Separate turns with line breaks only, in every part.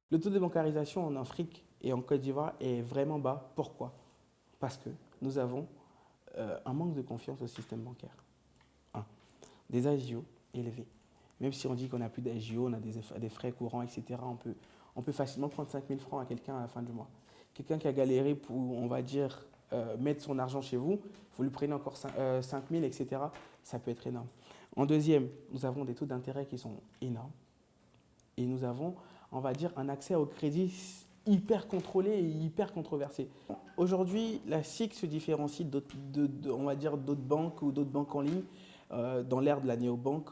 Le taux de bancarisation en Afrique et en Côte d'Ivoire est vraiment bas. Pourquoi? Parce que nous avons un manque de confiance au système bancaire. Un, des AGO élevés. Même si on dit qu'on n'a plus d'AGO, on a des frais courants, etc., on peut facilement prendre 5 000 francs à quelqu'un à la fin du mois. Quelqu'un qui a galéré pour, on va dire, mettre son argent chez vous, vous lui prenez encore 5 000, etc., ça peut être énorme. En deuxième, nous avons des taux d'intérêt qui sont énormes. Et nous avons, on va dire, un accès au crédit hyper contrôlé et hyper controversé. Aujourd'hui, la SIC se différencie on va dire, d'autres banques ou d'autres banques en ligne. Dans l'ère de la néobanque,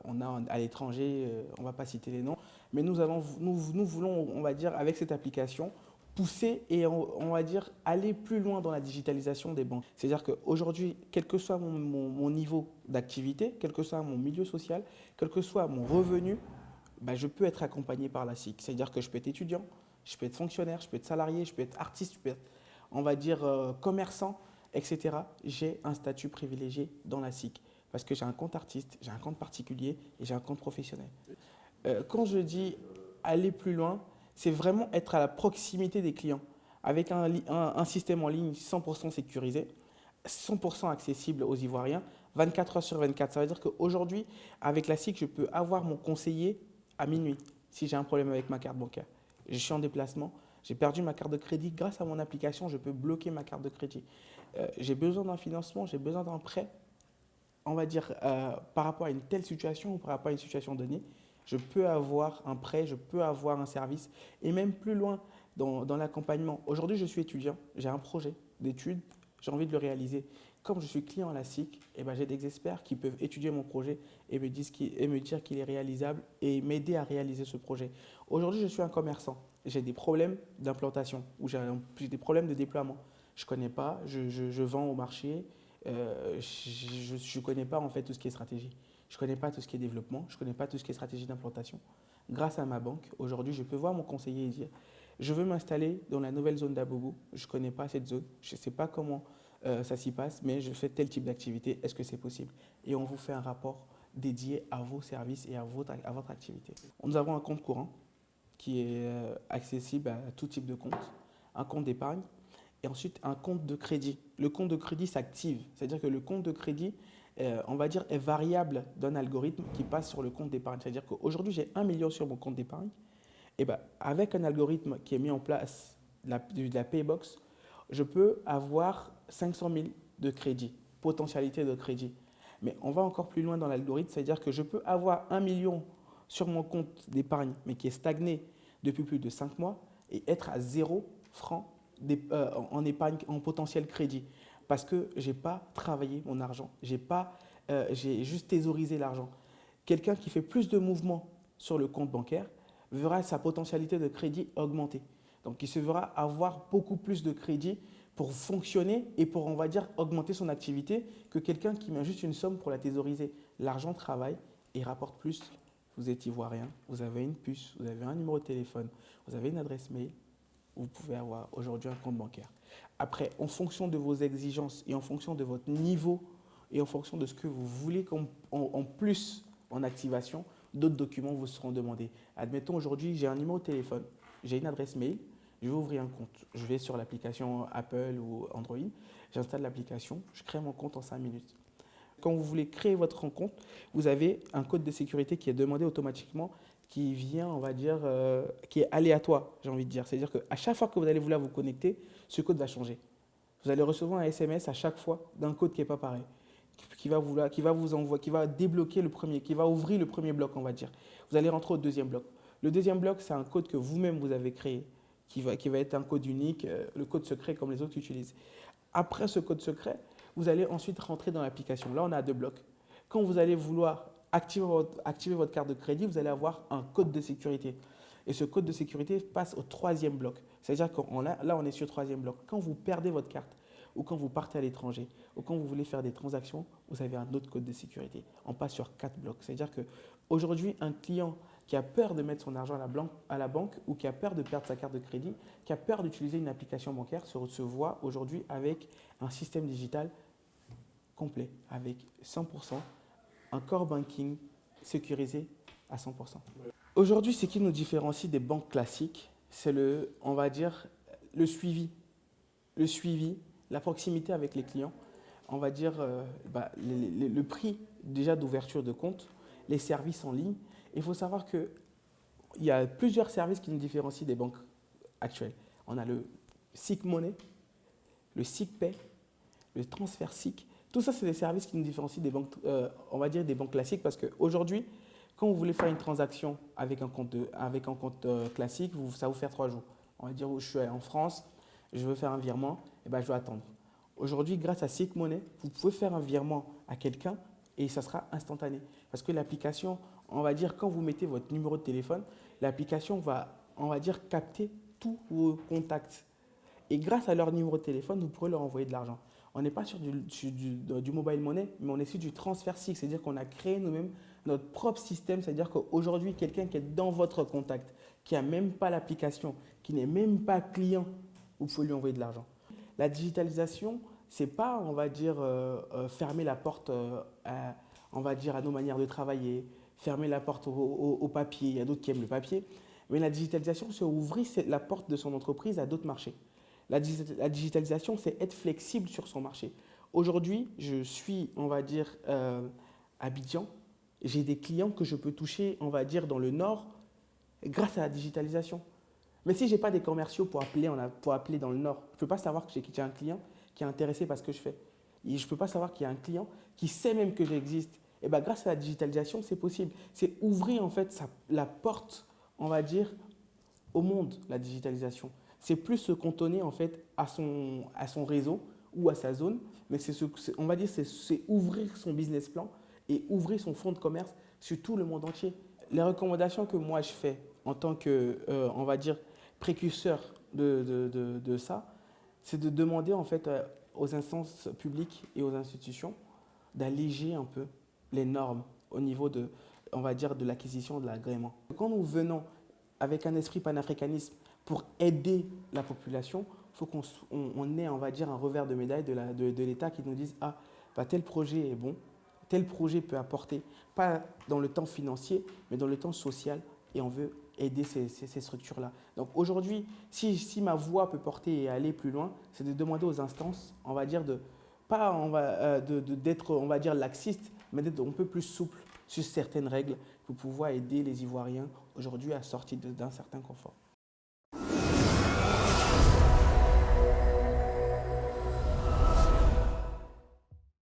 on a à l'étranger, on ne va pas citer les noms, mais nous voulons, on va dire, avec cette application, pousser et on va dire aller plus loin dans la digitalisation des banques. C'est-à-dire qu'aujourd'hui, quel que soit mon niveau d'activité, quel que soit mon milieu social, quel que soit mon revenu, bah, je peux être accompagné par la SIC. C'est-à-dire que je peux être étudiant, je peux être fonctionnaire, je peux être salarié, je peux être artiste, je peux être, on va dire, commerçant, etc. J'ai un statut privilégié dans la SIC parce que j'ai un compte artiste, j'ai un compte particulier et j'ai un compte professionnel. Quand je dis aller plus loin, c'est vraiment être à la proximité des clients avec un système en ligne 100% sécurisé, 100% accessible aux Ivoiriens, 24 heures sur 24. Ça veut dire qu'aujourd'hui, avec la SIC, je peux avoir mon conseiller à minuit si j'ai un problème avec ma carte bancaire. Je suis en déplacement, j'ai perdu ma carte de crédit. Grâce à mon application, je peux bloquer ma carte de crédit. J'ai besoin d'un financement, j'ai besoin d'un prêt, on va dire, par rapport à une telle situation ou par rapport à une situation donnée. Je peux avoir un prêt, je peux avoir un service et même plus loin dans l'accompagnement. Aujourd'hui, je suis étudiant, j'ai un projet d'études, j'ai envie de le réaliser. Comme je suis client à la SIC, eh ben, j'ai des experts qui peuvent étudier mon projet et me dire qu'il est réalisable et m'aider à réaliser ce projet. Aujourd'hui, je suis un commerçant. J'ai des problèmes d'implantation ou j'ai des problèmes de déploiement. Je ne connais pas, je vends au marché, je ne connais pas en fait tout ce qui est stratégie. Je ne connais pas tout ce qui est développement, je ne connais pas tout ce qui est stratégie d'implantation. Grâce à ma banque, aujourd'hui, je peux voir mon conseiller et dire je veux m'installer dans la nouvelle zone d'Abobo, je ne connais pas cette zone, je ne sais pas comment ça s'y passe, mais je fais tel type d'activité, est-ce que c'est possible? Et on vous fait un rapport dédié à vos services et à votre activité. Nous avons un compte courant qui est accessible à tout type de compte, un compte d'épargne et ensuite un compte de crédit. Le compte de crédit s'active, c'est-à-dire que le compte de crédit, on va dire, est variable d'un algorithme qui passe sur le compte d'épargne. C'est-à-dire qu'aujourd'hui, j'ai 1 million sur mon compte d'épargne. Et ben, avec un algorithme qui est mis en place, de la Paybox, je peux avoir 500 000 de crédit, potentialité de crédit. Mais on va encore plus loin dans l'algorithme, c'est-à-dire que je peux avoir 1 million sur mon compte d'épargne, mais qui est stagné depuis plus de 5 mois, et être à 0 francs en épargne, en potentiel crédit. Parce que je n'ai pas travaillé mon argent, j'ai juste thésaurisé l'argent. Quelqu'un qui fait plus de mouvements sur le compte bancaire verra sa potentialité de crédit augmenter. Donc il se verra avoir beaucoup plus de crédit pour fonctionner et pour, on va dire, augmenter son activité que quelqu'un qui met juste une somme pour la thésauriser. L'argent travaille et rapporte plus. Vous êtes ivoirien, vous avez une puce, vous avez un numéro de téléphone, vous avez une adresse mail, vous pouvez avoir aujourd'hui un compte bancaire. Après, en fonction de vos exigences et en fonction de votre niveau et en fonction de ce que vous voulez en plus en activation, d'autres documents vous seront demandés. Admettons, aujourd'hui, j'ai un numéro de téléphone, j'ai une adresse mail, je vais ouvrir un compte. Je vais sur l'application Apple ou Android, j'installe l'application, je crée mon compte en 5 minutes. Quand vous voulez créer votre compte, vous avez un code de sécurité qui est demandé automatiquement, qui vient, on va dire, qui est aléatoire, j'ai envie de dire. C'est-à-dire qu'à chaque fois que vous allez vouloir vous connecter, ce code va changer. Vous allez recevoir un SMS à chaque fois d'un code qui n'est pas pareil, qui va débloquer le premier, qui va ouvrir le premier bloc, on va dire. Vous allez rentrer au deuxième bloc. Le deuxième bloc, c'est un code que vous-même vous avez créé, qui va être un code unique, le code secret comme les autres utilisent. Après ce code secret, vous allez ensuite rentrer dans l'application. Là, on a 2 blocs. Quand vous allez vouloir activer votre carte de crédit, vous allez avoir un code de sécurité. Et ce code de sécurité passe au 3e bloc. C'est-à-dire que là, on est sur le 3e bloc. Quand vous perdez votre carte, ou quand vous partez à l'étranger, ou quand vous voulez faire des transactions, vous avez un autre code de sécurité. On passe sur 4 blocs. C'est-à-dire qu'aujourd'hui, un client qui a peur de mettre son argent à la banque ou qui a peur de perdre sa carte de crédit, qui a peur d'utiliser une application bancaire, se voit aujourd'hui avec un système digital complet, avec 100%, un core banking sécurisé à 100%. Aujourd'hui, ce qui nous différencie des banques classiques, c'est on va dire, le suivi. Le suivi, la proximité avec les clients, on va dire le prix déjà d'ouverture de compte, les services en ligne. Il faut savoir qu'il y a plusieurs services qui nous différencient des banques actuelles. On a le SIC Money, le SIC Pay, le transfert SIC. Tout ça, c'est des services qui nous différencient des banques, on va dire des banques classiques, parce qu'aujourd'hui, quand vous voulez faire une transaction avec un compte, classique, ça vous fait 3 jours. On va dire, je suis en France, je veux faire un virement, et ben, je dois attendre. Aujourd'hui, grâce à SIC Money, vous pouvez faire un virement à quelqu'un et ça sera instantané. Parce que l'application, on va dire, quand vous mettez votre numéro de téléphone, l'application va, on va dire, capter tous vos contacts. Et grâce à leur numéro de téléphone, vous pourrez leur envoyer de l'argent. On n'est pas sur du mobile money, mais on est sur du transfert SIC. C'est-à-dire qu'on a créé nous-mêmes notre propre système. C'est-à-dire qu'aujourd'hui, quelqu'un qui est dans votre contact, qui n'a même pas l'application, qui n'est même pas client, vous pouvez lui envoyer de l'argent. La digitalisation, c'est pas, on va dire, fermer la porte, on va dire, à nos manières de travailler, fermer la porte au papier. Il y a d'autres qui aiment le papier. Mais la digitalisation, c'est ouvrir la porte de son entreprise à d'autres marchés. La digitalisation, c'est être flexible sur son marché. Aujourd'hui, je suis, on va dire, à Abidjan. J'ai des clients que je peux toucher, on va dire, dans le nord grâce à la digitalisation. Mais si je n'ai pas des commerciaux pour appeler dans le nord, je ne peux pas savoir que j'ai un client qui est intéressé par ce que je fais. Et je ne peux pas savoir qu'il y a un client qui sait même que j'existe. Et bien, grâce à la digitalisation, c'est possible. C'est ouvrir en fait la porte, on va dire, au monde, la digitalisation. C'est plus se cantonner en fait à son réseau ou à sa zone, mais on va dire c'est ouvrir son business plan et ouvrir son fonds de commerce sur tout le monde entier. Les recommandations que moi je fais en tant que, on va dire, précurseur de ça, c'est de demander en fait aux instances publiques et aux institutions d'alléger un peu les normes au niveau de, on va dire, de l'acquisition de l'agrément. Quand nous venons avec un esprit panafricaniste pour aider la population, il faut qu'on ait, on va dire, un revers de médaille de l'État qui nous dise « Ah, bah, tel projet est bon, tel projet peut apporter, pas dans le temps financier, mais dans le temps social, et on veut aider ces structures-là. » Donc aujourd'hui, si ma voix peut porter et aller plus loin, c'est de demander aux instances, on va dire, d'être, on va dire, laxiste, mais d'être un peu plus souple sur certaines règles pour pouvoir aider les Ivoiriens aujourd'hui à sortir d'un certain confort.